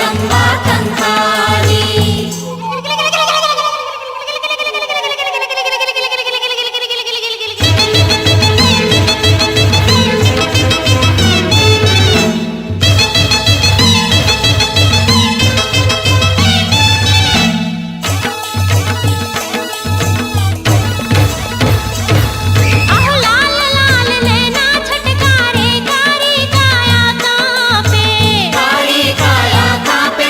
जगदम्बा कंकाली। कारी काया कांपे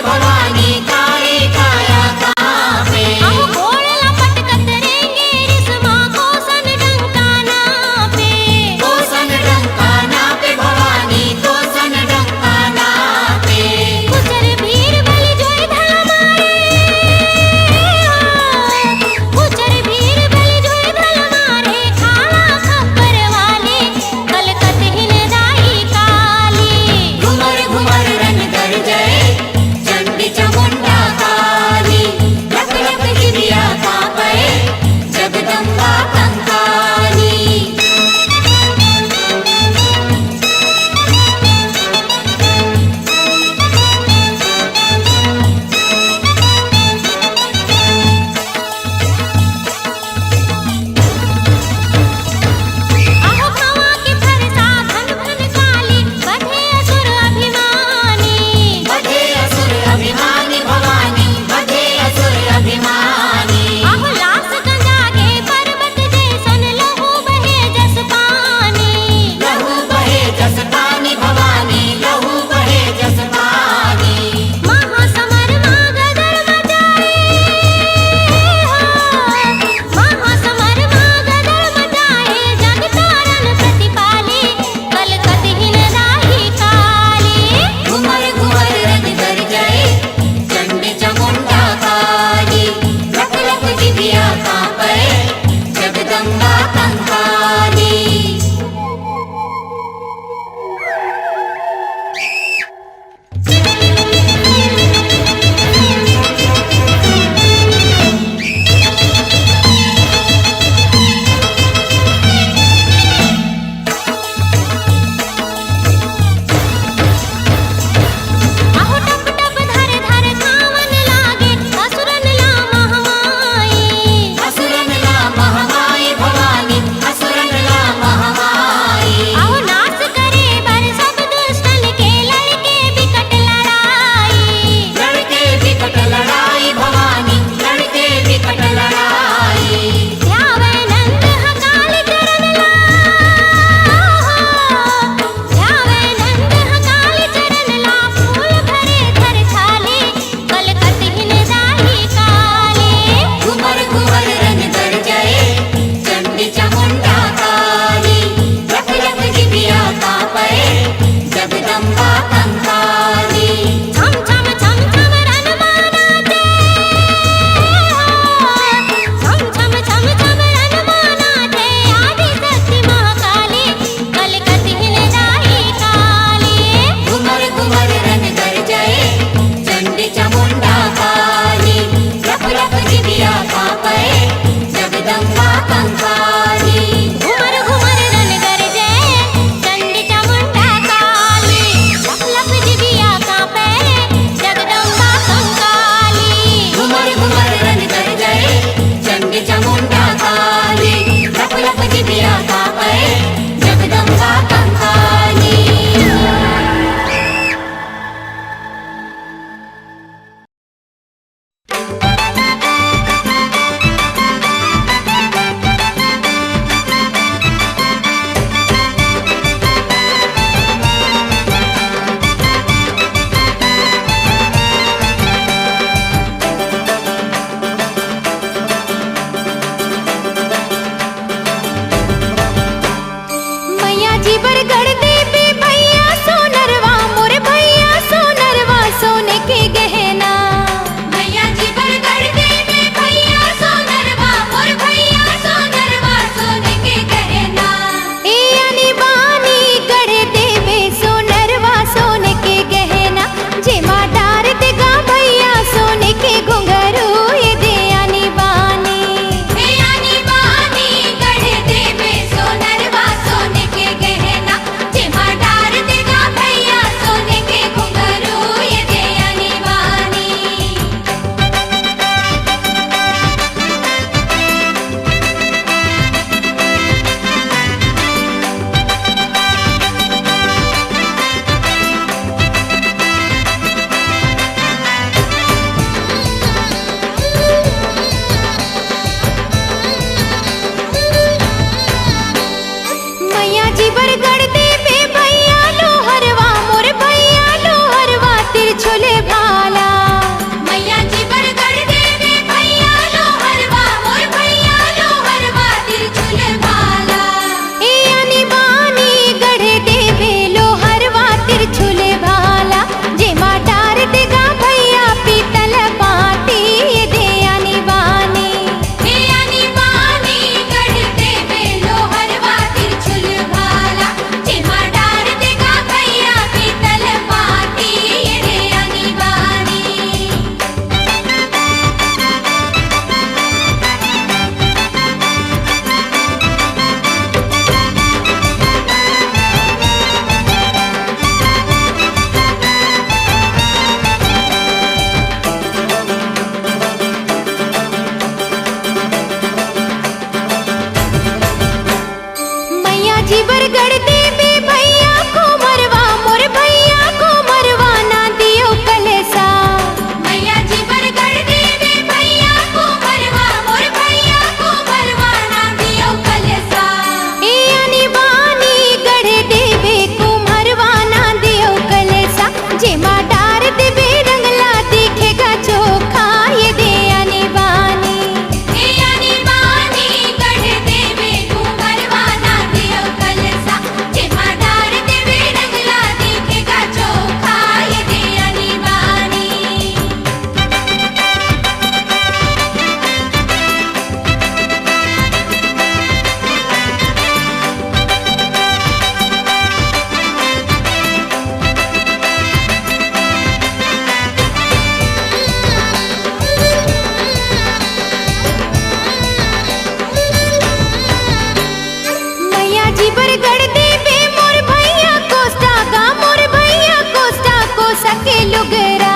लुगरा।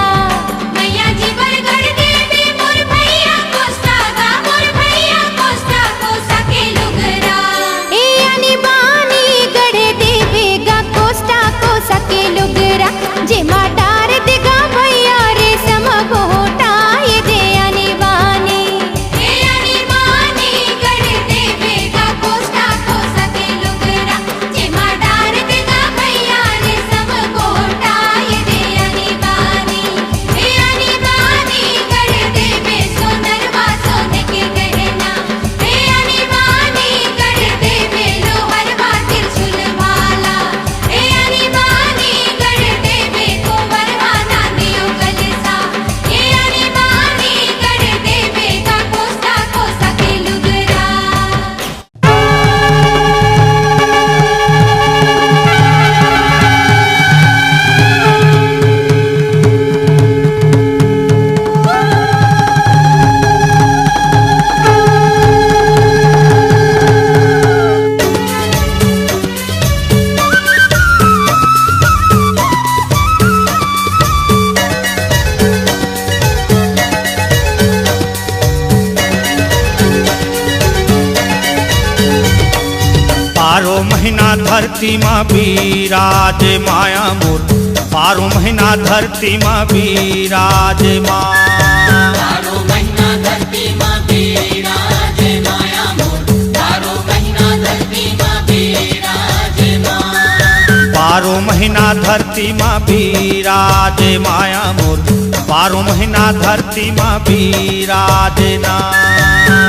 मैया जी बरगढ़ देवे मोर भैया कोस्टा गा मोर भैया कोस्टा कोसा के लुगरा। ए यानी बानी गढ़ देवे गा कोस्टा कोसा के लुगरा। जेमा डार देगा भैया रे सम गोटा ये दे यानी बानी। हे यानी बानी गढ़ देवे गा कोस्टा कोसा के लुगरा। जेमा डार देगा भैया रे सब कोटा ये दे यानी बानी। हे यानी बानी गढ़ देवे सोनरवा सोने के गहना। हे यानी बानी गढ़ देवे लोहरवा त्रिशूल वाला। हे यानी बानी गढ़ देवे कुंवरवा नांदियो कलसा। हे यानी बानी गढ़ देवे का कोस्टा कोसा के लुगरा। बारो महीना धरती माँ बिराज माया मोर। बारो महीना धरती माँ बिराज माँ। बारो महीना धरती माँ बिराजे माया मोर। बारो महीना धरती माँ बिराजे माँ। बारो महीना धरती माँ बिराज माया मोर। बारो महीना धरती माँ बिराज ना।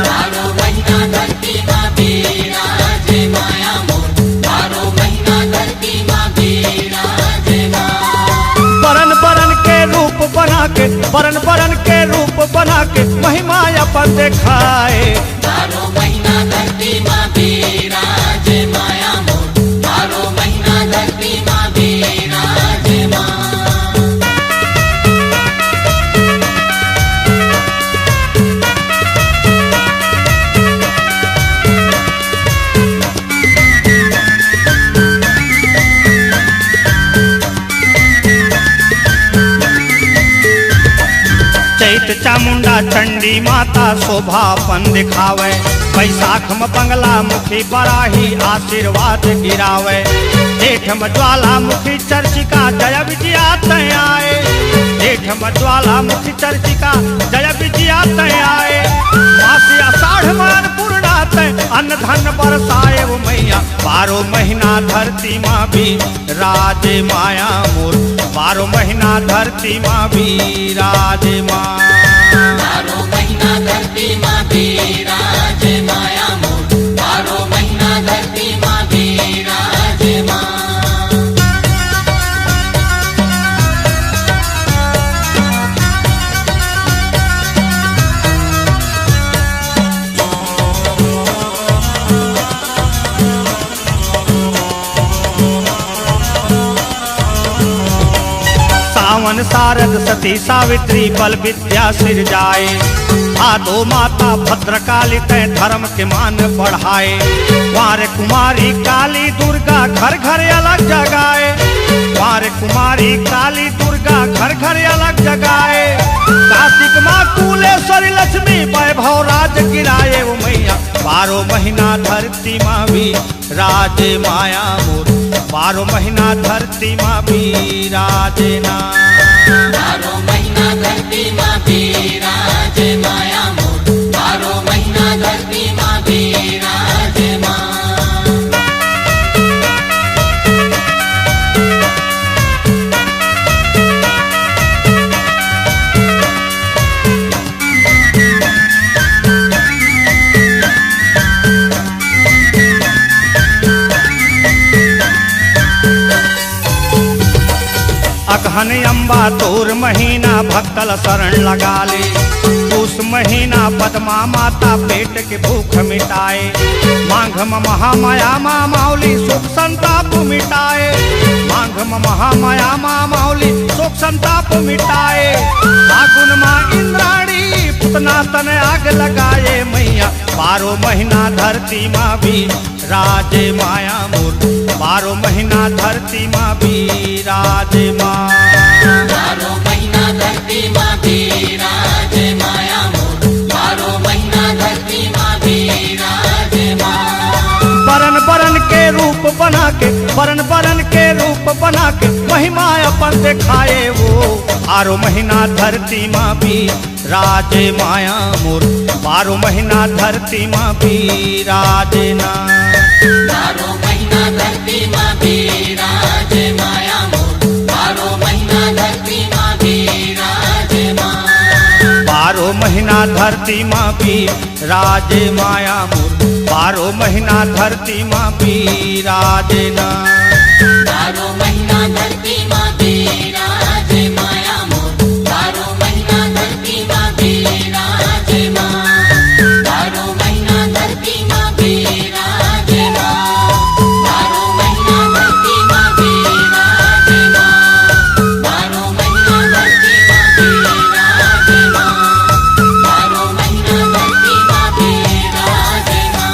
बारो महीना धरती माँ बिराजे माया मोर। बारो महीना धरती माँ बिराजे माँ। बरन बरन के रूप बना के बरन बरन के रूप बना के महिमा अपन दिखाए। बारो महीना धरती माँ बिराजे माया मोर। बारो महीना धरती माँ बिराजे माँ। चैत चामुंडा चंडी माता शोभापन दिखावे। बैसाख में बंगला मुखी बराही आशीर्वाद गिरावे। जेठ में ज्वालामुखी चर्चिका जय विजया तय आए। जेठ में ज्वालामुखी चर्चिका जय विजया तय आए। मासी आषाढ़ में अन्नपूर्णा तय अन्न धन बरसाए वो मैया। बारो महीना धरती माँ भी राजे माया मोर। बारो महीना धरती माँ भी राजे माँ। बारो महीना धरती माँ बिराजे माया मोर। बारो महीना धरती माँ बिराजे माँ। सावन शारद सती सावित्री बल विद्या सिर जाए। भादो माता भद्रकाली तय धर्म के मान बढ़ाए। वार कुमारी काली दुर्गा घर घर अलग जगाए। वार कुमारी काली दुर्गा घर घर अलग जगाए। कार्तिक माँ कुलेश्वरी लक्ष्मी वैभव राज गिराए वो मैया। बारो महीना धरती माँ भी राजे माया मोर। बारो महीना धरती माँ भी राजे ना। बारो महीना धरती माँ बिराजे माया मोर। बारो महीना धरती माँ बिराजे माँ। अगहन अम्बा तोर महीना भक्तल शरण लगा ले। उस महीना पद्मा माता पेट के भूख मिटाए। माघ में महामाया माँ मौली सुख संताप मिटाए। माघ में महामाया माँ मौली सुख संताप मिटाए। फागुन माँ इंद्राणी पुतना तन आग लगाए मैया। बारो महीना धरती माँ भी राजे माया मोर। बारो महीना धरती माँ भी राजे माँ। बारो महीना बरन बरन के रूप बना के महिमा अपन दिखाए वो। 12 महीना धरती माँ भी राजे माया मोर, 12 महीना धरती माँ भी राजे ना। 12 महीना धरती माँ बिराजे माया मोर, 12 महीना धरती माँ बिराजे माँ। 12 महीना धरती माँ भी राजे माया मोर, 12 महीना धरती माँ भी राजे ना। 12 महीना धरती माँ बिराजे माया मोर, 12 महीना धरती माँ बिराजे माँ। 12 महीना धरती माँ बिराजे माँ, 12 महीना धरती माँ बिराजे माँ। 12 महीना धरती माँ बिराजे माँ, 12 महीना धरती माँ बिराजे माँ।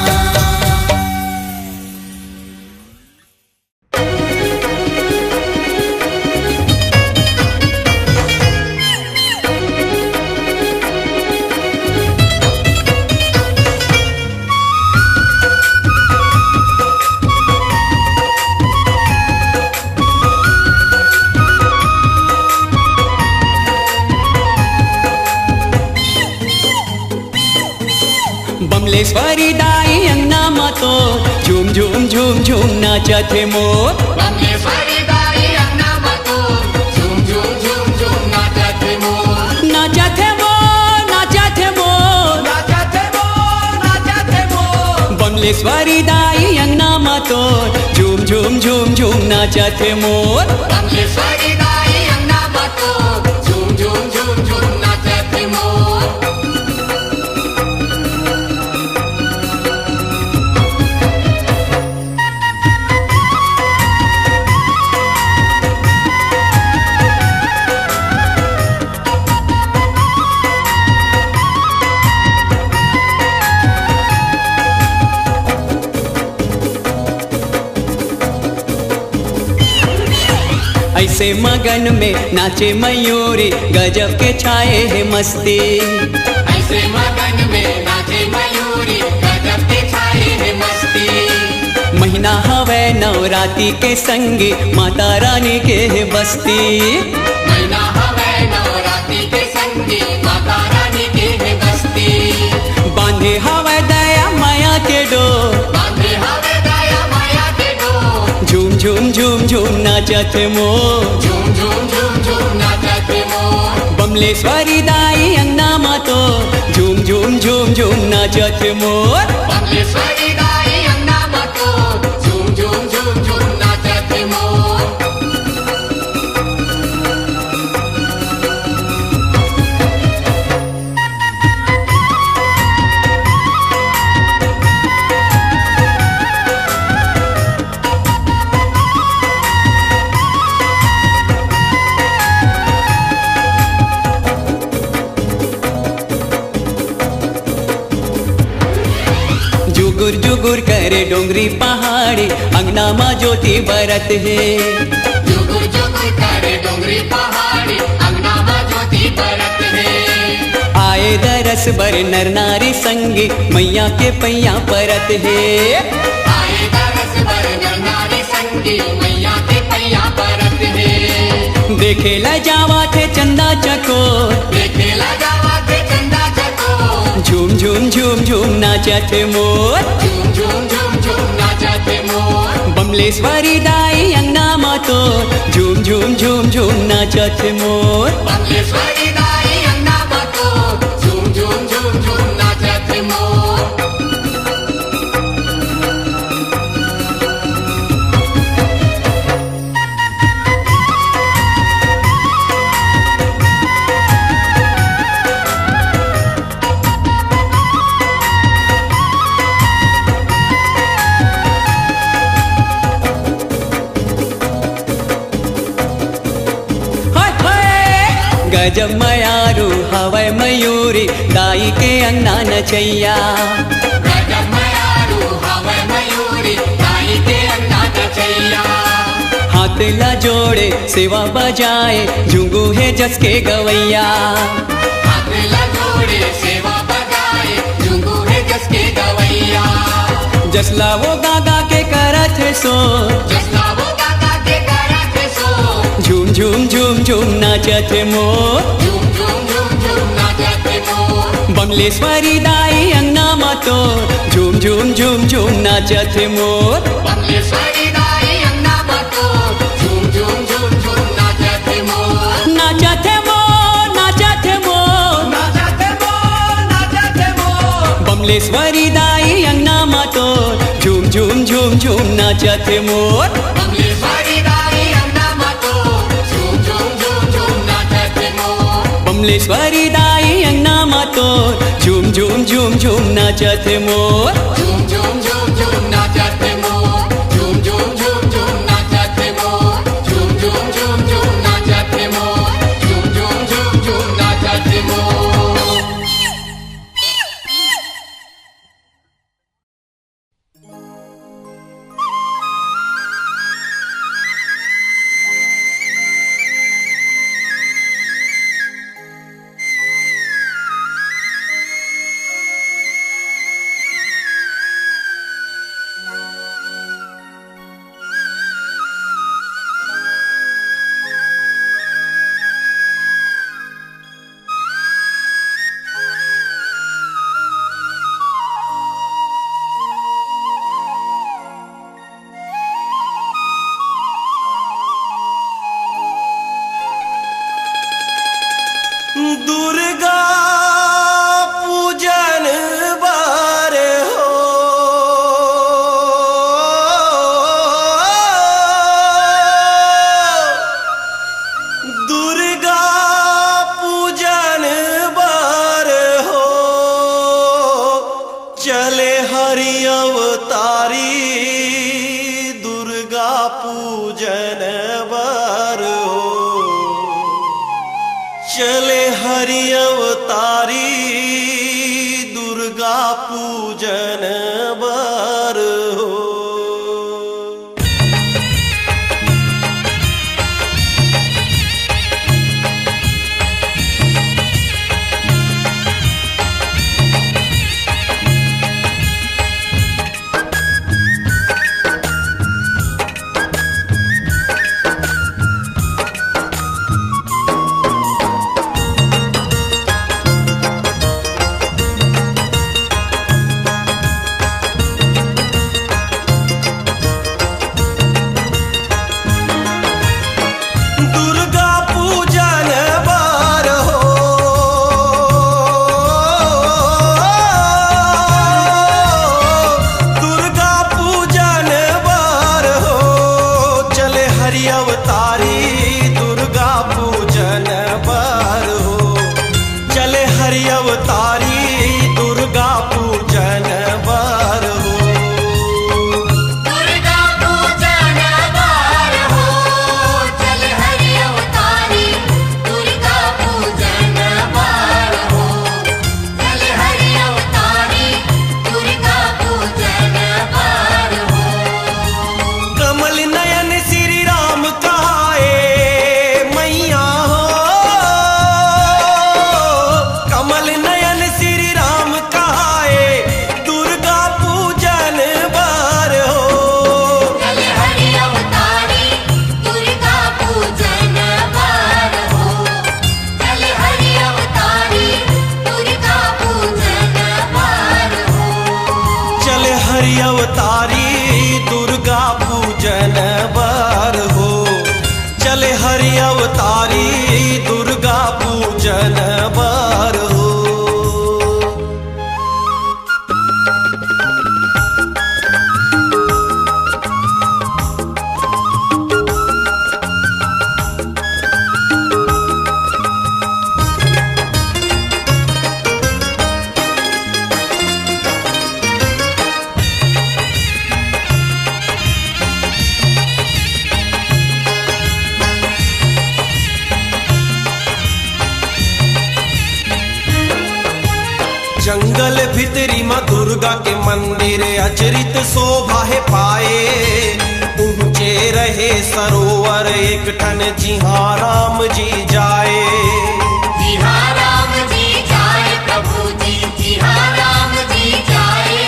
बमलेश्वरी दाई अंगना मातो झूम झूम झूम झूम नाचत है मोर। बमलेश्वरी दाई अंगना मातो झूम झूम झूम झूम नाचत है मोर। नाचत है मोर, नाचत है मोर, नाचत है मोर, नाचत है मोर। बमलेश्वरी दाई अंगना मातो झूम झूम झूम झूम नाचत है मोर। बमलेश्वरी दाई अंगना मातो झूम झूम झूम झूम नाचत है मोर। ऐसे मगन में नाचे मयूरी गजब के छाए है मस्ती। ऐसे मगन में नाचे मयूरी गजब के छाए है मस्ती। महीना हवे नवरात्रि के संगी माता रानी के है बस्ती। महीना हवे नवरात्रि के संगी माता रानी के है बस्ती। बांधे हवे दया माया के डोर, बांधे हवे दया माया के डोर। झूम झूम झूम झूम नाचत है मोर। झूम झूम झूम झूम नाचत है मोर। बमलेश्वरी दाई अंगना मातो झूम झूम झूम झूम नाचत है मोर। बमलेश्वरी दाई अंगना मातो झूम झूम झूम झूम नाचत है मोर। जुगुर जुगुर करे डोंगरी पहाड़ी अंगना माँ ज्योति बरत है। जुगुर जुगुर करे डोंगरी पहाड़ी अंगना माँ ज्योति बरत है। आए दरस बर नर नारी संगी मैया के पैया परत है। आए दरस बर नर नारी संगी मैया के पैया परत है। देखे ला जावा थे चंदा चकोर, देखे लगावा थे चंदा चकोर। झूम झूम झूम झूम नाचत है मोर। झूम झूम झूम झूम नाचत है मोर। बमलेश्वरी दाई अंगना मातो झूम झूम झूम झूम नाचत है मोर। बमलेश्वरी दाई अंगना मातो झूम झूम झूम झूम नाचत है मोर। गजब मयारू हवै मयूरी दाई के अंगना नचैया। गजब मयारू हवै मयूरी दाई के अंगना नचैया। हाथ ला जोड़े सेवा बजाए झुंगू है जस के गवैया। हाथ ला जोड़े सेवा बजाए झुंगू है जस के गवैया। जसला वो गागा के करत है सो, जसला झूम झूम झूम झूम नाचत मोर झूम झूम झूम झूम नाचत मोर बमलेश्वरी दाई अंगना मा तोर झूम झूम झूम झूम नाचत मोर बमलेश्वरी दाई अंगना मा तोर झूम झूम झूम झूम नाचत मोर नाचत मोर नाचत मोर नाचत मोर नाचत मोर बमलेश्वरी दाई अंगना मा तोर झूम झूम झूम झूम नाचत मोर बमलेश्वरी दाई अंगना मा तोर झूम झूम झूम झूम नाचत मोर बमलेश्वरी दाई अंगना मा तोर झूम झूम झूम झूम नाचत मोर झूम झूम झूम झूम नाचत मोर झूम झूम झूम झूम नाचत मोर झूम झूम झूम झूम नाचत मोर झूम झूम झूम झूम नाचत मोर दुर्गा पूजन बार हो दुर्गा पूजन बार हो चले हरि अवतारी दुर्गा पूजन बार हो चले हरि अवतारी दुर्गा पूजन बार हो दुर्गा पूजन बार हो दुर्गा पूजन बार हो चले हरि अवतारी दुर्गा पूजन बार हो चले हरि अवतारी दुर्गा पूजन बार हो दुर्गा पूजन बार हो चल हरि अवतारी दुर्गा पूजन बार हो चल हरि अवतारी दुर्गा पूजन बार हो कमल नयन श्री राम कहाए मैया हो कमल नयन श्री राम कहाए दुर्गा पूजन बार हो चल हरि अवतारी दुर्गा पूजन बार हो चल हरि अवतारी दुर्गा पूजन बार हो चले हरि अवतारी दुर्गा पूजन बार हो चले हरि अवतारी दुर्गा पूजन बार हो जंगल भितरी माँ दुर्गा के मंदिर अचरित शोभा है पाए ऊंचे रहे सरोवर एक ठन जिहाँ राम जी जाए जी हाँ राम जी जाए प्रभु जी जी हाँ राम जी जाए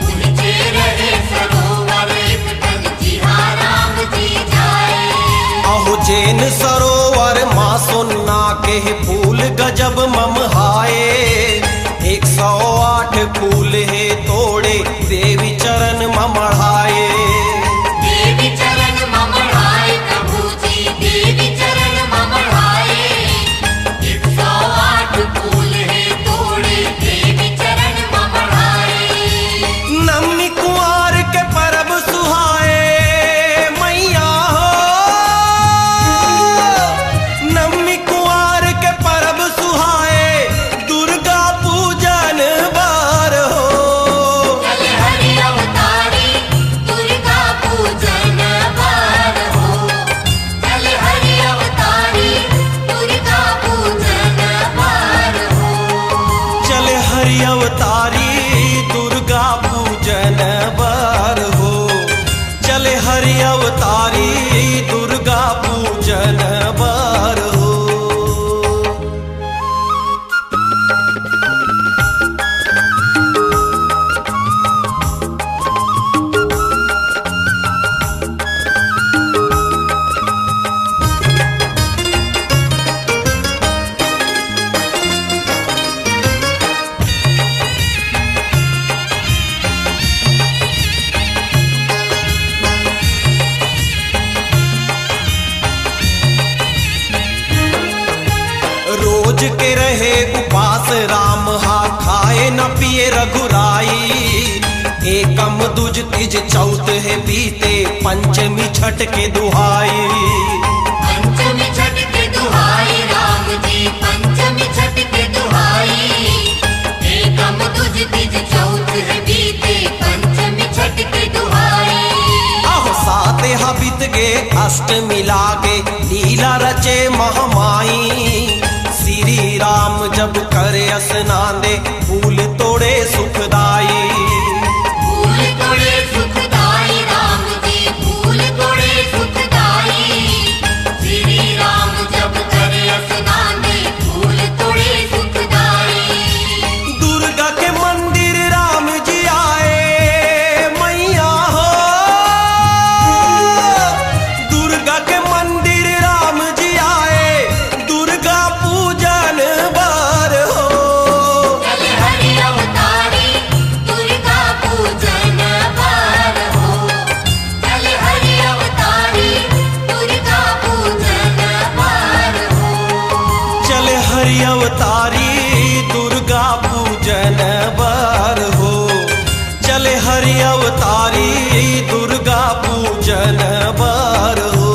उनके रहे सरोवर एक टन जी हाँ राम जी जाए अहो जे के फूल गजब ममहाए 108 फूल है तोड़े देवी चरण ममढ़ाए देवी चरण ममढ़ाए प्रभु जी देवी चरण ममढ़ाए 108 फूल है तोड़े देवी चरण ममढ़ाए नवमी कुंवार के परब सुहाए मैया हो नवमी कुंवार के परब सुहाए दुर्गा पूजन बार हो चल हरि अवतारी दुर्गा पूजन बार हो चल हरि अवतारी दुर्गा पूजन बार हो चले हरि अवतारी दुर्गा पूजन बार हो चले हरि अवतारी दुर्गा पूजन बार हो रोज के रहे उपास राम हा खाए न पिए रघुराई एकम दूज तीज चौथ है बीते पंचमी छठ के दुहाई पंचमी छठ के दुहाई राम जी पंचमी छठ के दुहाई एकम तुझ तीज चौथ है बीते पंचमी छठ के दुहाई आहो साते हा बीत गे अष्टमी लागे लीला रचे महमाई श्री राम जब करे स्नान दे फूल तोड़े सुखदाई फूल तोड़े सुखदाई राम जी फूल तोड़े सुखदाई श्री राम जब करे स्नान दे फूल तोड़े सुखदाई दुर्गा के मंदिर राम जी आए मैया हो दुर्गा के मंदिर राम जी आए दुर्गा पूजन बार हो चल हरि अवतारी दुर्गा पूजन बार हो चल हरि अवतारी दुर्गा पूजन बार हो चले हरि अवतारी दुर्गा पूजन बार हो चले हरि अवतारी दुर्गा पूजन बार हो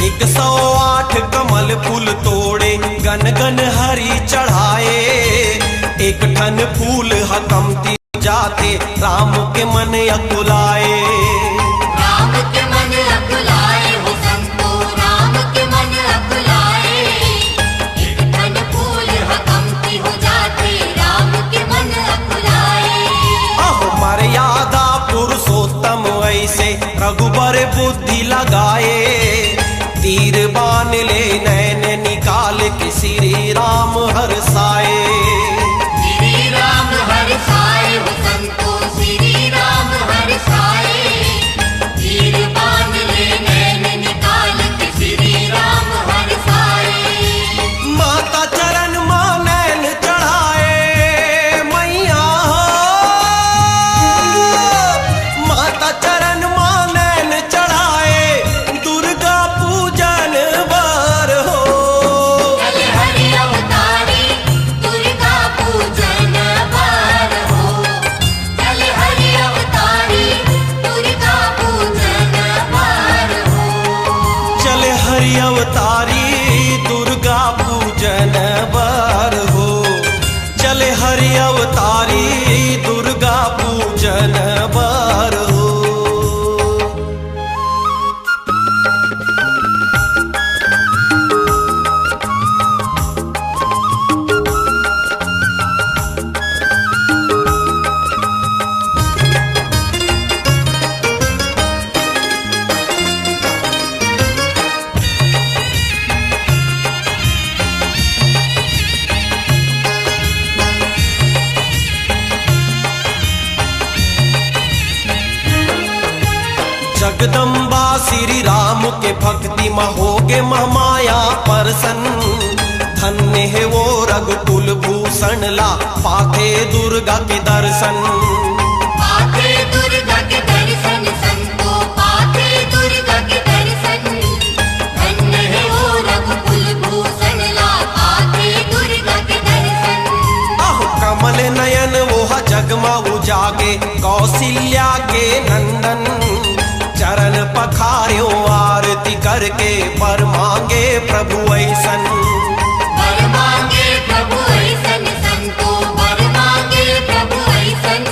एक 108 कमल फूल तोड़े गन गन हरी चढ़ाए एक ठन फूल हकमती जाते राम के मन अकुलाए राम के मन अकुलाए हो संतो राम के मन अकुलाए एक ठन फूल हकमती हो जाते राम के मन अकुलाए आहो मर्यादा पुरुषोत्तम ऐसे रघुबर बुद्धि लगाए तीर बान ले नैन निकाल के श्री राम हरसाए श्री राम हरसाए हो संतो श्री राम हरसाए तीर बांध ले नैन निकाल के श्री राम हरसाए माता चरण मां नैन चढ़ाए मैया हो माता चरण मां नैन चढ़ाए दुर्गा पूजन बार हो चल हरि अवतारी जगदम्बा श्री राम के भक्ति में होगे महमाया परसन। धन्य है वो रघुकुल भूषण ला पाथे दुर्गा के दर्शन। पाथे दुर्गा के दर्शन संतो पाथे दुर्गा के दर्शन। धन्य है वो रघुकुल भूषण ला पाथे दुर्गा के दर्शन। आहो कमल नयन वो जगमा उजागे कौशल्या के नंदन। चरण पखार्यो आरती करके पर मांगे प्रभु ऐसन। वर मांगे प्रभु ऐसन संतो वर मांगे प्रभु ऐसन।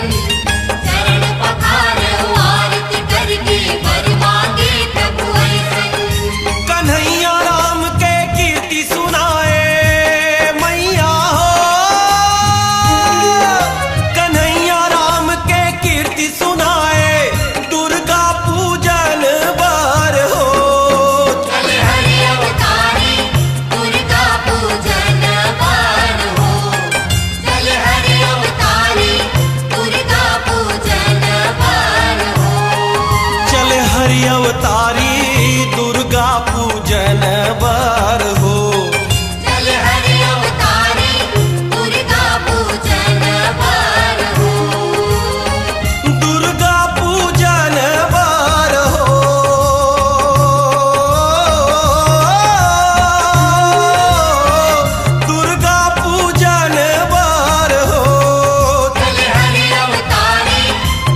चरण पखारो आरती करके वर मांगे प्रभु ऐसन। कन्हैया राम के कीर्ति सुनाए मैया हो। कन्हैया राम के कीर्ति सुनाए दुर्गा पूजन बार हो। चल हरि अवतारी दुर्गा पूजन बार हो। चल हरि अवतारी दुर्गा पूजन बार हो। चल हरि अवतारी दुर्गा पूजन बार हो। चल हरि अवतारी दुर्गा पूजन बार हो। दुर्गा पूजन बार हो। दुर्गा पूजन बार हो। चल हरि अवतारी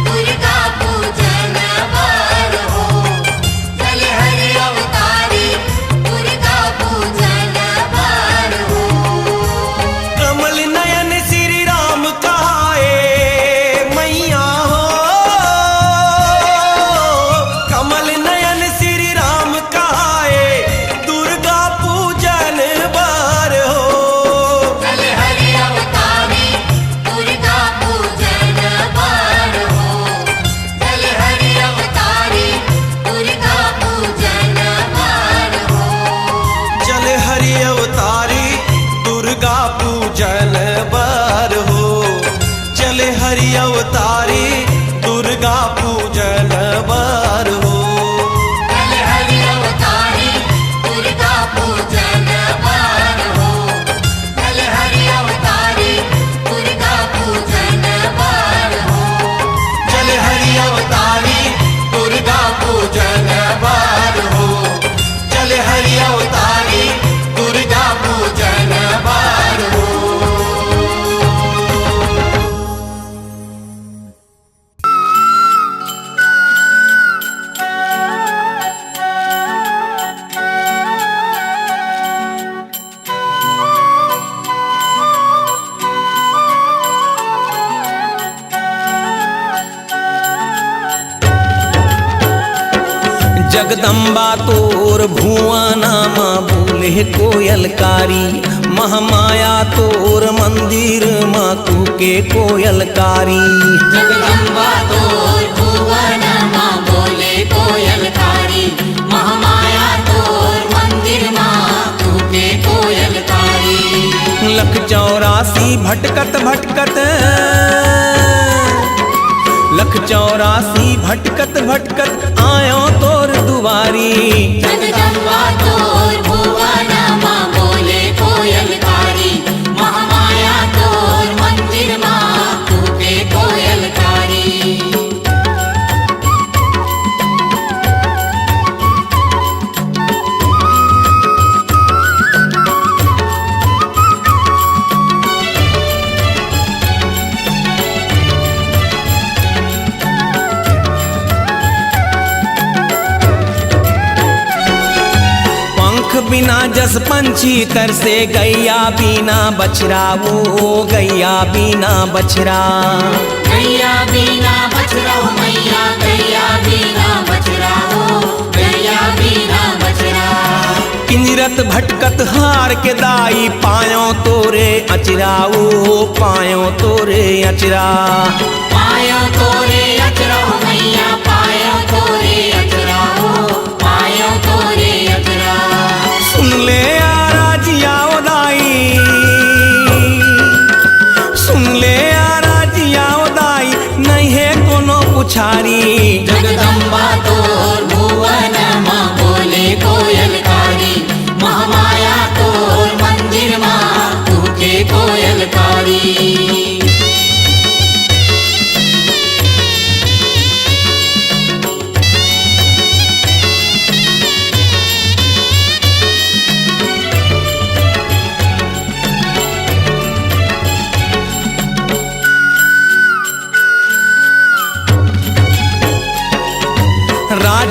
दुर्गा पूजन बार हो। चल हरि अवतारी दुर्गा पूजन बार हो। कमल नयन श्री राम कहाए मैया हो। कमल नयन श्री राम कहाए दुर्गा पूजन बार हो। चल हरि अवतारी दुर्गा पूजन बार हो। चल हरि अवतारी दुर्गा पूजन बार हो। चल हरि अवतारी दुर्गा पूजन बार हो। चल हरि अवतारी दुर्गा पूजन बार हो। चल हरि अवतारी दुर्गा पूजन बार हो। चल हरि अवतारी दुर्गा पूजन बार हो। चल हरि अवतारी दुर्गा पूजन बार हो। चल हरि अवतारी दुर्गा पूजन बार हो। जगदम्बा तोर भुआना माँ बोले कोयलकारी। महामाया तोर मंदिर माँ तू के कोयलकारी। जगदम्बा तोर भुवन माँ बोले कोयलकारी। महामाया तोर मंदिर माँ तू के कोयलकारी। लख 84 भटकत भटकत लख 84 भटकत भटकत आयो तोर दुआरी। जगदम्बा तोर भुवन माँ बोले कोयलकारी। महामाया तोर मंदिर माँ तू के कोयलकारी। बिना जस पंछी तरसे गैया बिना बछड़ा। वो गैया बिना बछड़ा। गैया बिना बछड़ा हो मैया गैया बिना बछड़ा हो। गैया बिना बछड़ा। किंजरत भटकत हार के दाई पायो तोरे अचरा। वो पायो तोरे अचरा। पायो तोरे अचरा हो मैया पायो तोरे अचरा हो। पायो तोरे अचरा। सुन ले आराजिया ओदाई। सुन ले आराजिया ओदाई नहीं है कोनो पुछारी। जगदम्बा तोर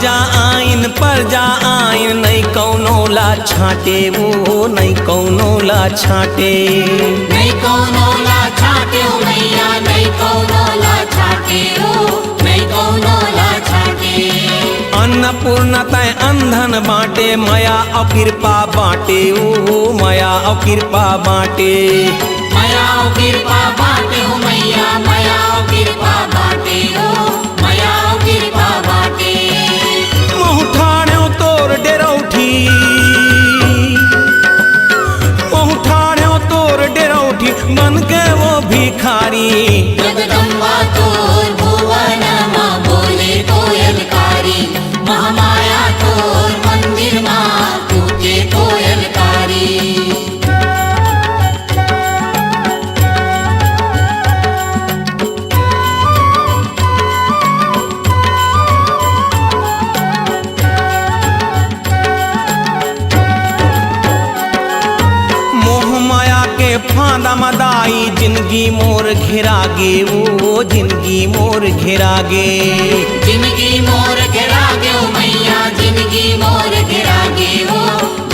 राजा आइन प्रजा आइन नहीं कौनो ला छाटे वो नहीं कौनो ला छाटे नहीं कौनो ला छाटे ओ मैया नहीं कौनो ला छाटे ओ नहीं कौनो ला छाटे अन्नपूर्णा तय अंधन बाटे मया और कृपा बाटे ओ मया और कृपा बाटे मया ओ कृपा बाटे हो मैया मया ओ कृपा बाटे हो मया ओ कृपा बाटे मुँह ठाण्यो तोर डेरौठी मुँह ठाण्यो तोर डेरौठी बन के वो भिखारी जगदम्बा तोर भुवन माँ बोले कोयलकारी महामाया तोर मंदिर माँ तूके कोयलकारी मोह माया के फांदा मदाई जिंदगी मोर घेरागे वो जिंदगी मोर घेरागे जिंदगी मोर घेरागे ओ मैया जिंदगी मोर घेरागे हो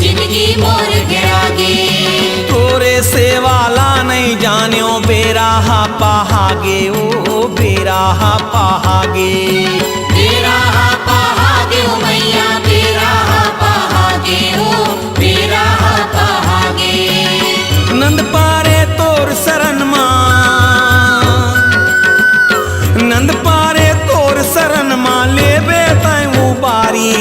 जिंदगी मोर घेरागे तोरे सेवाला नहीं जान्यो बेराहा पहागे ओ बेराहा पहागे बेराहा पहागे हो मैया बेराहा पहागे हो बेराहा पहागे नंद पारे तोर शरण माँ नंद पारे तोर शरण माँ लेबे तय उबारी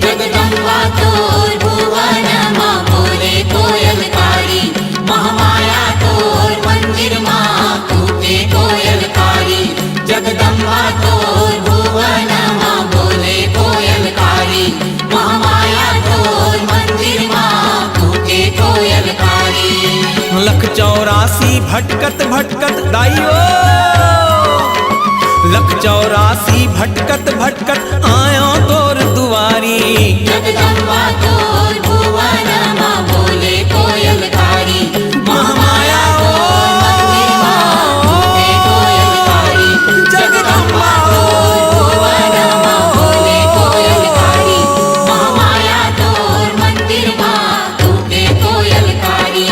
जगदम्बा तोर भुवन माँ बोले कोयलकारी महामाया तोर मंदिर माँ तूके कोयलकारी जगदम्बा तोर भुवन माँ बोले कोयलकारी महामाया तोर मंदिर माँ तूके कोयलकारी 184 भटकत भटकत दाइयो 184 भटकत भटकत आयो तोर दुआरी जगदम्बा तोर भुवन माँ बोले कोयलकारी महामाया तोर मंदिर माँ तूके कोयलकारी जगदम्बा तोर भुवन माँ बोले कोयलकारी महामाया तोर मंदिर माँ तूके कोयलकारी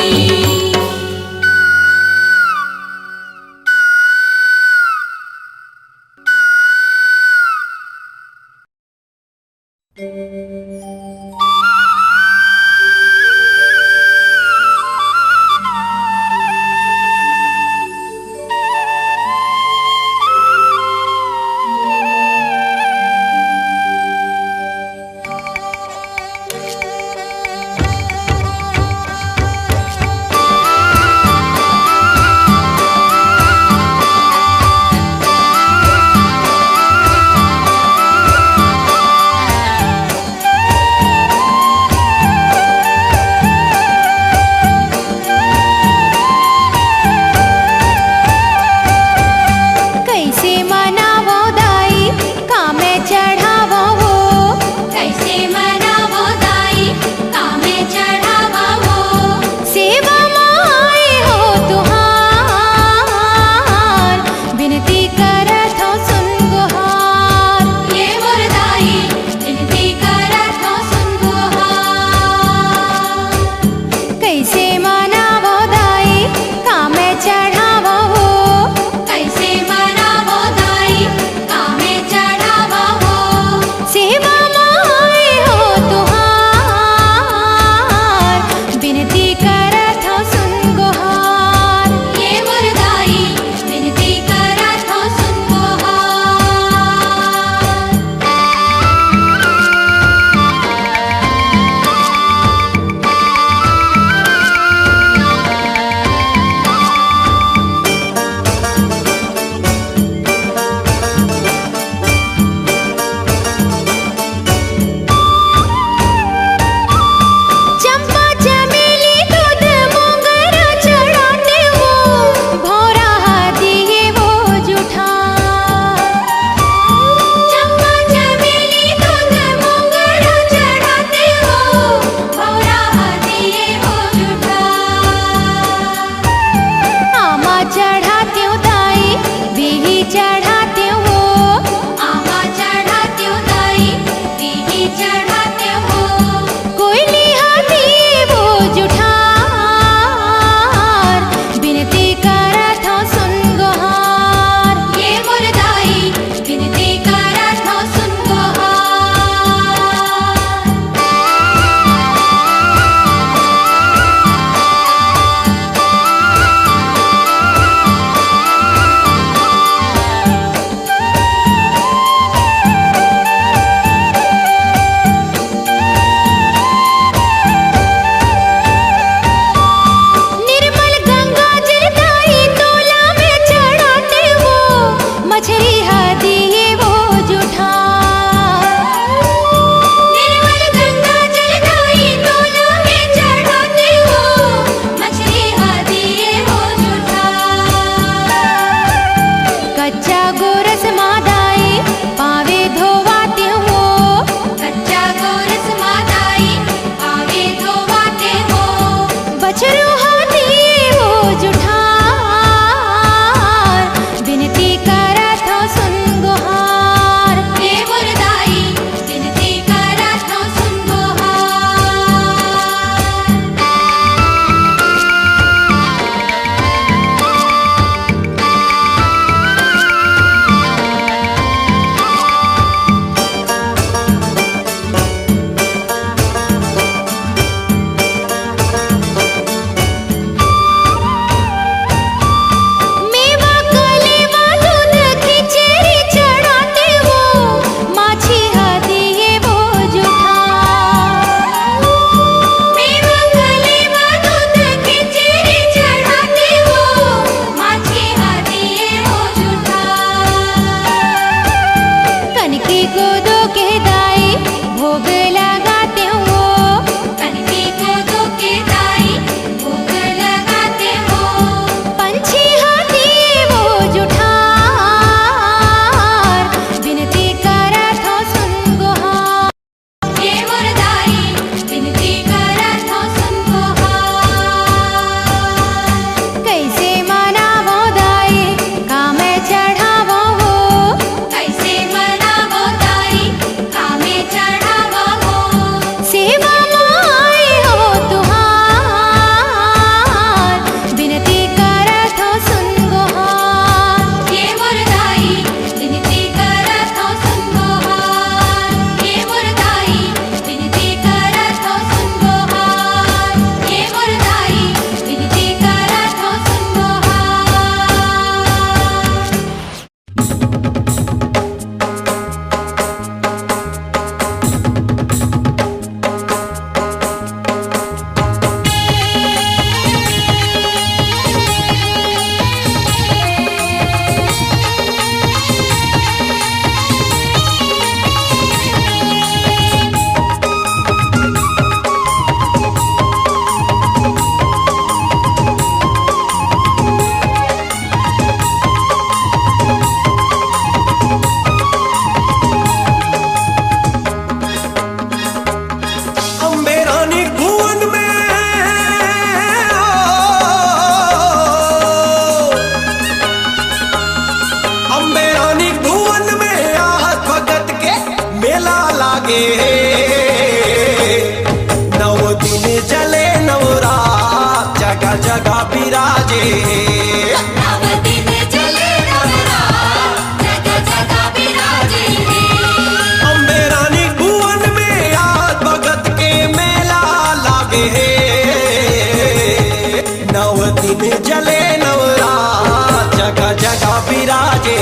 नव दिन जले नवरात जगह जगह विराजे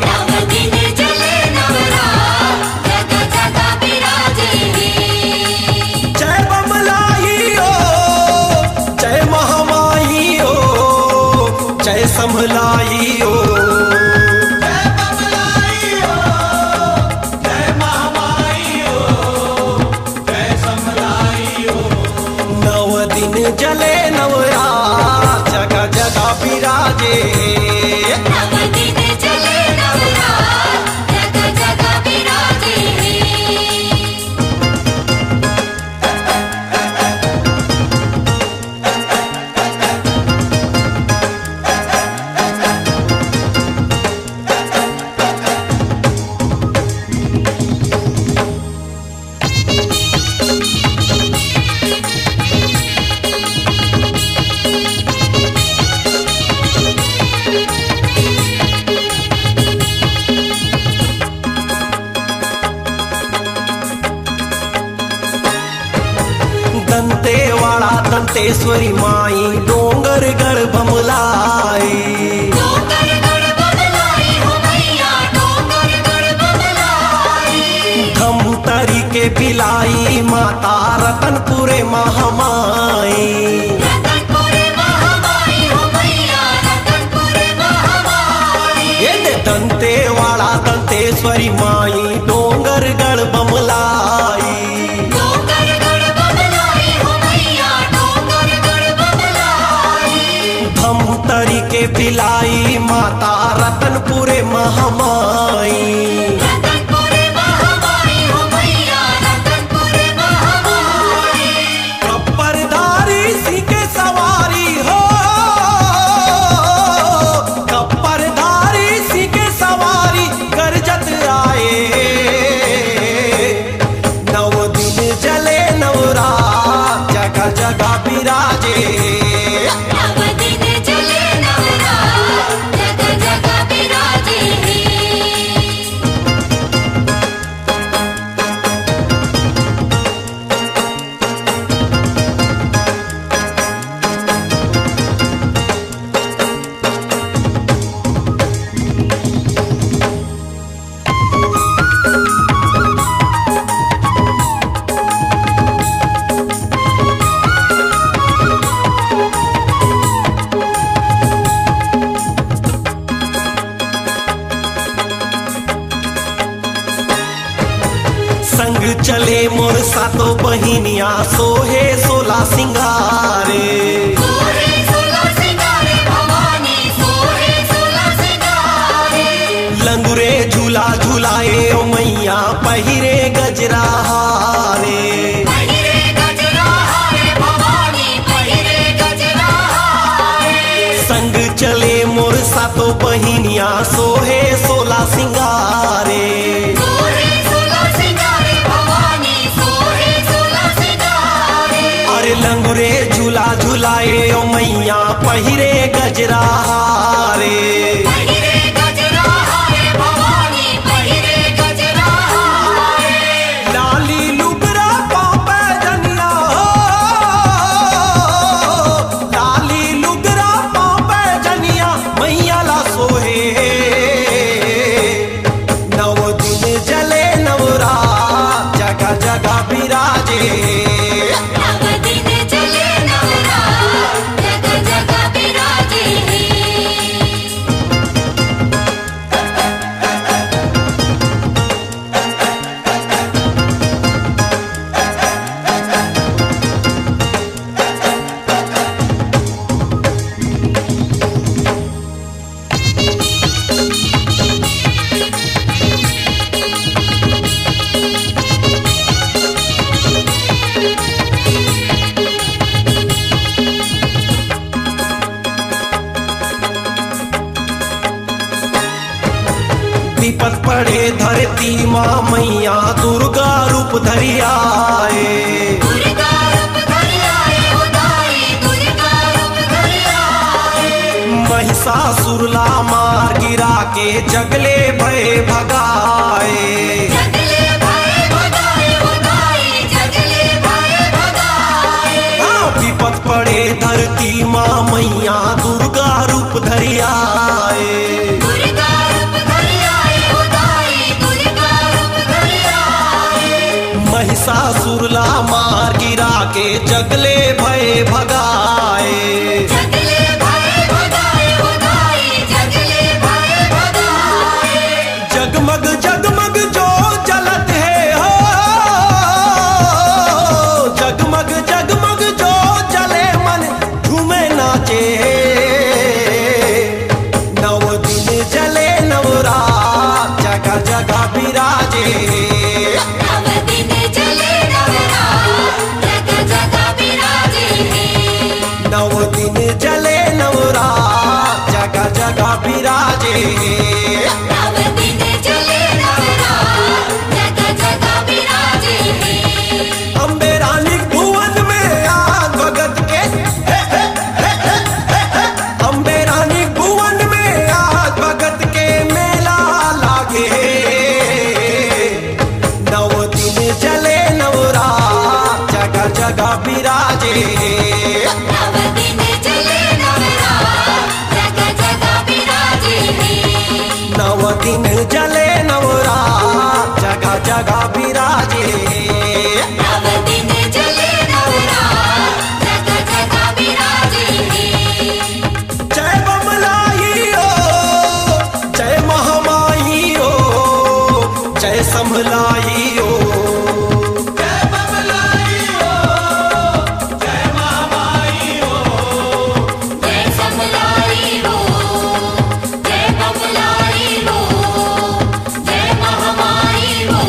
नव दिन जले नवरात जगह जगह विराजे जय बमलाई ओ जय महामाई ओ जय समलाई ओ जय बमलाई ओ जय महामाई ओ जय समलाई ओ नव दिन जले नवरात जगह जगह विराजे नव दिन जले नवरात जगह जगह विराजे दंतेवाड़ा दंतेश्वरी माई डोंगरगढ़ बमलाई डोंगरगढ़ बमलाई हो मैया डोंगरगढ़ बमलाई धमतरी के बिलाई माता रतनपुरे महामाई रतनपुरे महामाई हो मैया रतनपुरे महामाई ये दंतेवाड़ा दंतेश्वरी माई डोंगरगढ़ बमलाई डोंगरगढ़ बमलाई हो मैया डोंगरगढ़ बमलाई धमतरी के बिलाई माता रतनपुरे महामाई रतनपुरे महामाई हो मैया रतनपुरे महामाई कप्परधारी सी के सवारी हो कप्परधारी सी के सवारी गरजत आए नव दिन जले नवरात जगह जगह विराजे नव दिन जले नवरात जगह जगह विराजे संग चले मोर सातो बहिनिया सोहे सोला सिंगारे सोहे सोला सिंगारे भवानी सोहे सोला सिंगारे लंगुरे झूला झूलाए ओ मैया पहिरे गजरा हारे पहिरे गजरा हारे भवानी पहिरे गजरा हारे संग चले मोर सातो बहिनिया सोहे सोला सिंगारे सोहे सोला सिंगारे भवानी सोहे सोला सिंगारे अरे लंगुरे झूला झूलाए ओ मैया पहिरे गजरा हारे पहिरे गजरा हारे भवानी पहिरे गजरा हारे लाली लुगरा पापे जनिया हो लाली लुगरा पापे जनिया मैया ला सोहे नव दिन जले नवरात जगह जगह विराजे नव दिन जले नवरात जगह जगह विराजे विपत पड़े धरती माँ मैया दुर्गा रूप धरि आए दुर्गा रूप धरि आए हो दाई दुर्गा रूप धरि आए महिषासुर ला मार गिरा के जगले भय भगाए जगले भय भगाए हो दाई जगले भय भगाए हाँ, विपत पड़े धरती माँ मैया दुर्गा रूप धरि आए। दुर्गा रूप धरि आए हो दाई, दुर्गा रूप धरि आए। महिषासुरला मार गिरा के जगले भय भगाए। जगले भय भगाए हो दाई, जगले भय भगाए। जगमग जगमग जो जलत है हो, जगमग जगमग जो जले मन झूमे नाचे। नव दिन जले नवरात जगह जगह विराजे। नव दिन जले नवरात जगह जगह विराजे। नव दिन जले नवरात जगह जगह विराजे। नव दिन जले नवरात जगह जगह विराजे। अम्बे रानी भुवन में आग भगत के, अम्बे रानी भुवन में आग भगत के मेला लागे। नव दिन जले नवरात जगह जगह विराजे। नव दिन जले नवरात जगह जगह विराजे। नव दिन जले नवरात जगह जगह विराजे। नव दिन जले नवरात जगह जगह विराजे। जय बमलाई ओ, जय महामाई ओ, जय समलाई ओ। जय बमलाई ओ, जय महामाई ओ। जय समलाई हो, जय बमलाई हो, जय महामाई हो।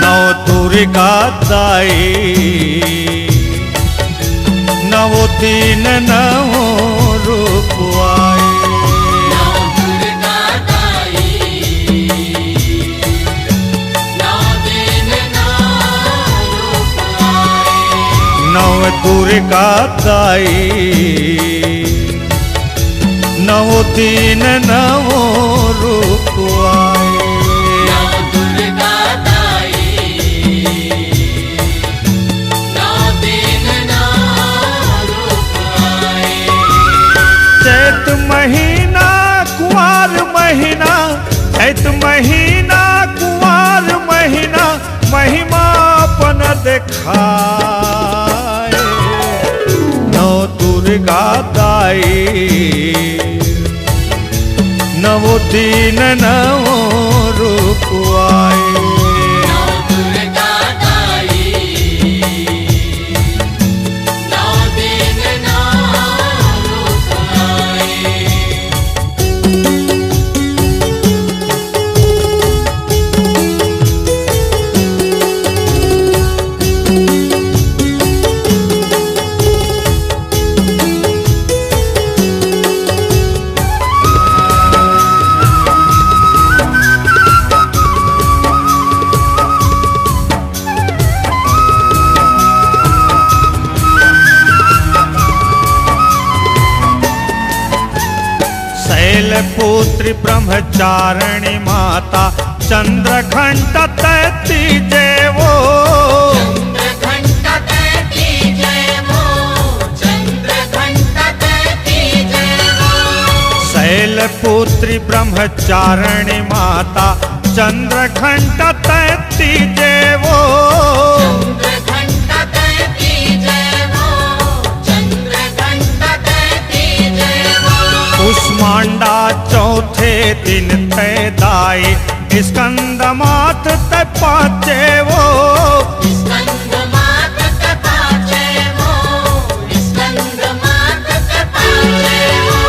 नव दुर्गा दाई, नवो तीन नवो रूप आए। नव दुर्गा दाई, नव दिन नव रूप आए। नव दुर्गा दाई, नवो तीन नवो रूप आए। नव दुर्गा दाई, नव दिन नव रूप आए। चैत महीना कुंवार महीना, चैत महीना कुंवार महीना, महिमा अपन देखाए। नव दुर्गा दाई, नवो तीन नवो रूप आए। नव दुर्गा दाई, नव दिन नव रूप आए। शैलपुत्री ब्रह्मचारिणी माता चंद्रघंट तैती जेवो। चंद्रघंटा तैती जय वो, चंद्रघंटा तैती जय वो। शैलपुत्री ब्रह्मचारिणी माता चंद्रघंट तैती जेवो। चंद्रघंटा तैती जय वो, चंद्रघंटा तैती जय वो। कुष्मांडा चौथे दिन तय दाई, स्कंद मात तय पाचे वो। स्कंद मात के पाचे वो, स्कंद मात के पाचे वो।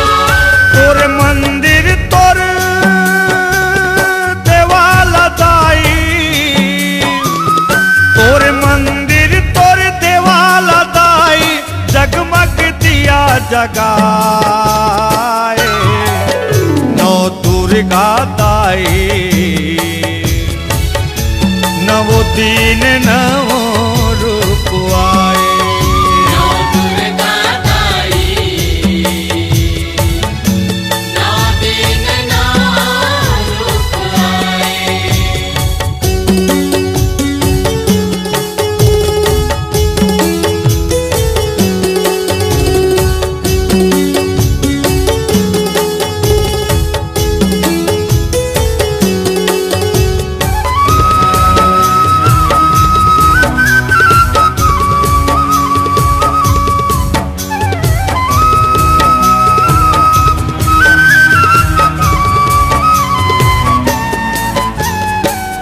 तोर मंदिर तोर देवाला दाई, तोर मंदिर तोर देवाला दाई, जगमग दिया जगाए। नौ दाई, नवो दिन नवो रूप आए। नौ दुर्गा दाई, नौ दिन नौ रूप आए।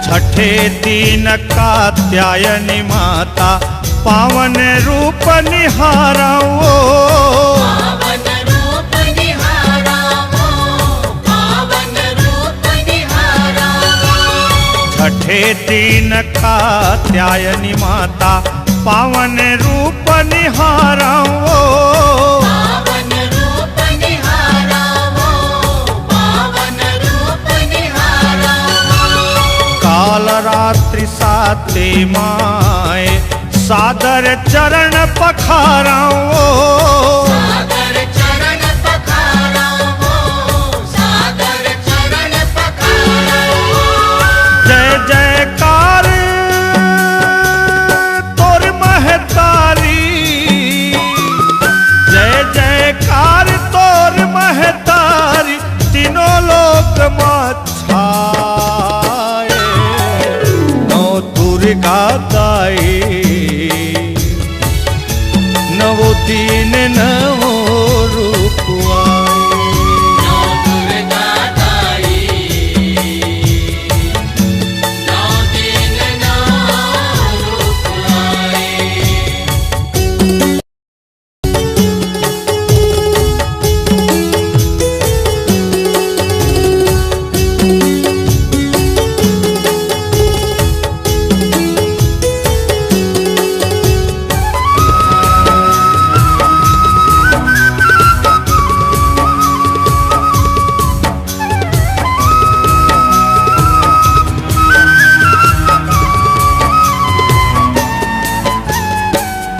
छठे दिन कात्यायनी माता पावन रूप निहारो। पावन रूप निहारावो, पावन रूप निहारावो। छठे दिन कात्यायनी माता पावन रूप निहारो। पावन रूप निहारावो, पावन रूप निहारावो। काल रात्रि साते माए सादर चरण पखाराओ। सादर चरण पखारावो, सादर चरण पखारावो। जय जयकार तोर महतारी, जय जयकार तोर महतारी, तीनों लोक छाए। नौ दुर्गा दाई, नवो दिन नवो रूप आए। नौ दुर्गा दाई, नौ दिन नौ रूप आए।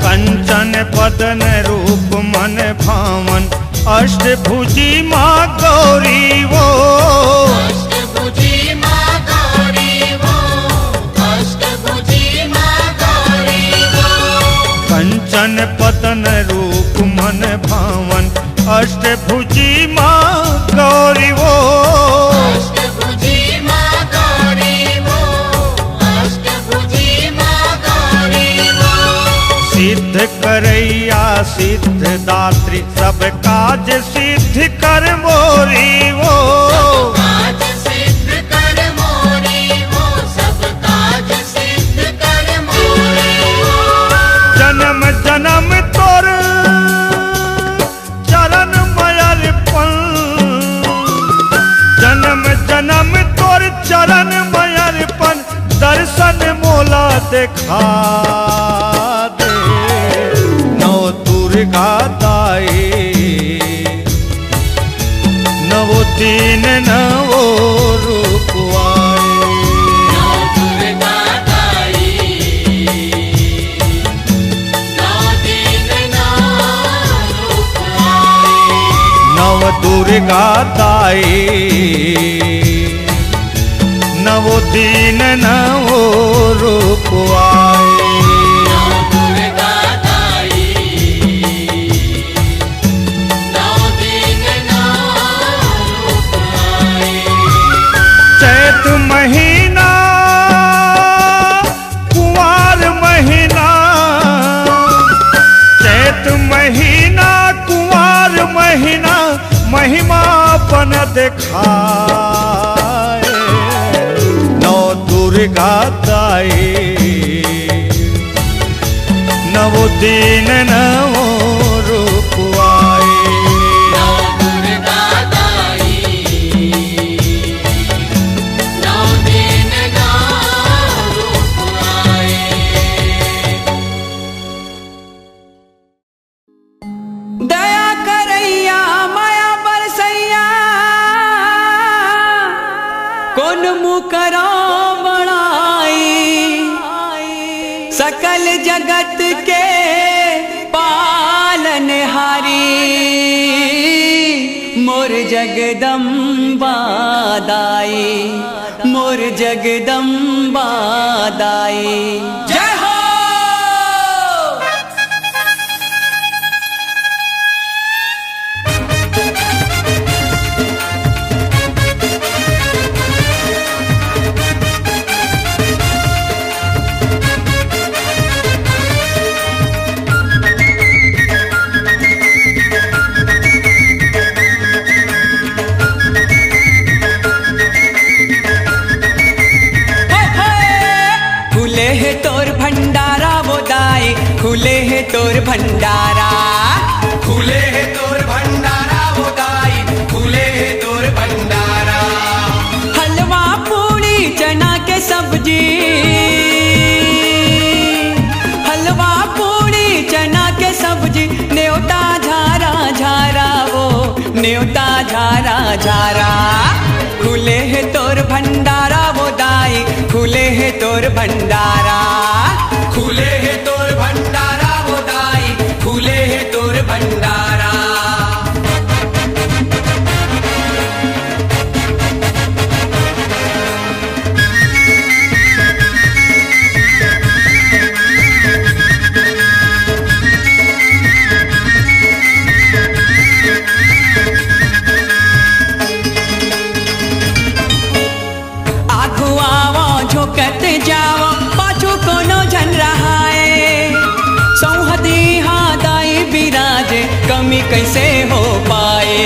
कंचन बदन रूप मन भावन, अष्टभुजी माँ गौरी वो। अष्टभुजी माँ गौरी वो, अष्टभुजी माँ गौरी वो। कंचन बदन रूप मन भावन, अष्टभुजी माँ गौरी वो। अष्टभुजी माँ गौरी वो, अष्टभुजी माँ गौरी वो। सिद्ध करैया सिद्ध दात्री, सब काज सिद्ध कर मोरी वो। काज सिद्ध कर मोरी वो, सब काज सिद्ध कर मोरी वो। जन्म जन्म तोर चरण मयरपन, जन्म जन्म तोर चरण मयरपन, दर्शन मोला देखा दे। नौ दुर्गा दाई, नवो दिन नवो रूप आए। नौ दुर्गा दाई, नौ दिन नौ रूप आए। नव दुर्गा दाई, नवो दिन नवो रूप आए। नौ दुर्गा दाई, नौ दिन नौ रूप आए। चैत महीना कुंवार महीना, चैत महीना कुंवार महीना, महिमा अपन देखाए। नौ दुर्गा दाई, नवो दिन नवो रूप आए। नौ दुर्गा दाई, नौ दिन नौ रूप आए। दया करैया माया बरसैया, कौन मुकरा बड़ाई सकल जगत के पालनहारी मोर जगदम्बा दाई मोर जगदम्बा दाई जय हो। खुले है तोर भंडारा वो दाई खुले है तोर भंडारा खुले है तोर भंडारा वो दाई खुले है तोर भंडारा। हलवा पूड़ी चना के सब्जी हलवा पूड़ी चना के सब्जी न्योता झारा झारा वो न्योता झारा झारा। खुले है तोर भंडारा वो दाई खुले है तोर भंडारा खुले है तोर भंडारा वो दाई खुले है तोर भंडारा। झोकत जाओ पाछू कोनो जन रहा है सौहदी हाँ दाई बिराजे कमी कैसे हो पाए।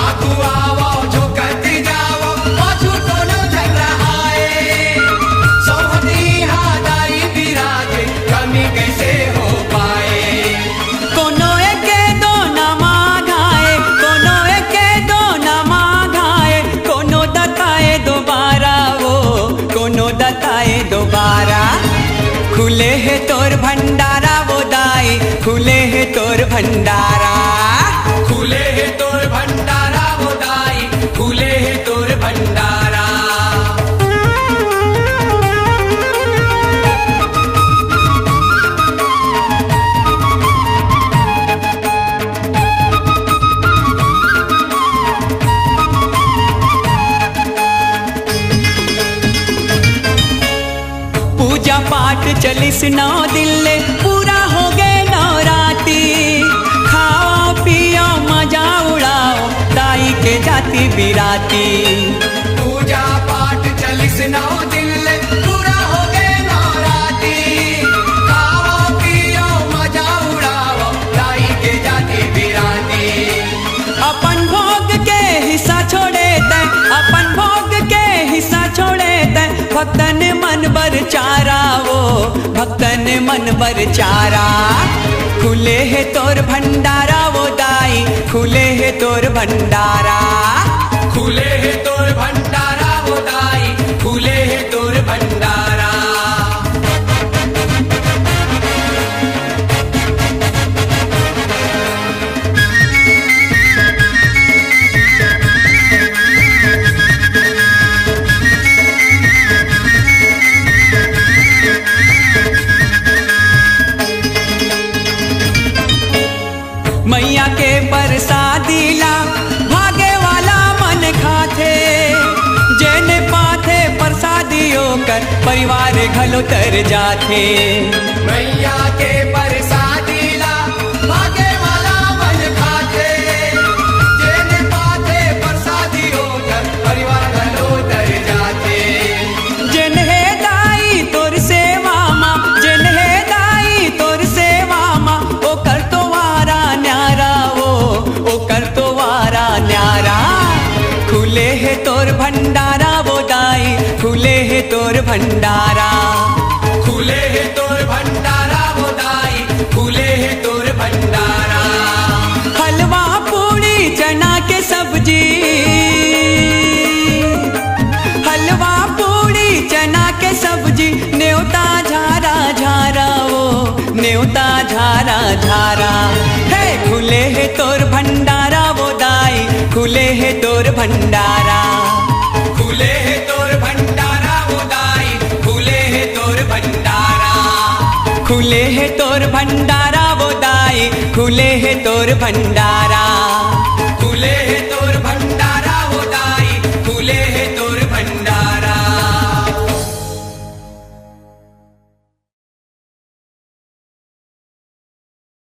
आगू आओ झोकत जाओ पाछू कोनो जन रहा है सौहदी हाँ दाई बिराजे कमी कैसे हो पाए। कोनो एके दो नमा घाए कोनो एके दो नमा घाए कोनो दताए दोबारा वो कोनो दताए दोबारा। खुले है तोर भंडारा वो दाई खुले है तोर भंडारा खुले है तोर भंडारा वो दाई खुले है तोर भंडारा। पूजा पाठ चलिस 9 दिन ले पूरा हो गए नवराती खाओ पियो मजा उड़ाओ दाई के जाति बिराती। पूजा पाठ चलिस 9 दिन ले पूरा हो गए नवराती खाओ पियो मजा उड़ाओ दाई के जाति बिराती। अपन भोग के हिस्सा छोड़े तय अपन भोग के हिस्सा छोड़े तय भक्तन मन बर चारा वो भक्तन मन बर चारा। खुले है तोर भंडारा वो दाई खुले है तोर भंडारा खुले है तोर भंडारा वो दाई खुले है तोर भंडारा। मैया के प्रसादी ला भागे वाला मन खाथे जेने पाथे प्रसादी होकर परिवार घलो तर जाथे। मैया के प्रसादी ला भागे वाला मन खाते जेने पाते प्रसादी होकर परिवार घलो तर जाते। जिन्हे दाई तोर सेवा माँ जिन्हे दाई तोर सेवा माँ ओ कर तो वारा न्यारा वो ओ कर तो वारा न्यारा। खुले है तोर भंडारा वो दाई खुले है तोर भंडारा खुले है तोर भंडारा वो दाई खुले है तोर भंडारा। हलवा पूड़ी चना के सब्जी हलवा पूड़ी चना के सब्जी न्योता झारा झारा वो न्योता झारा झारा। है खुले है तोर भंडारा वो दाई खुले है तोर भंडारा खुले खुले है तोर भंडारा वो दाई खुले है तोर भंडारा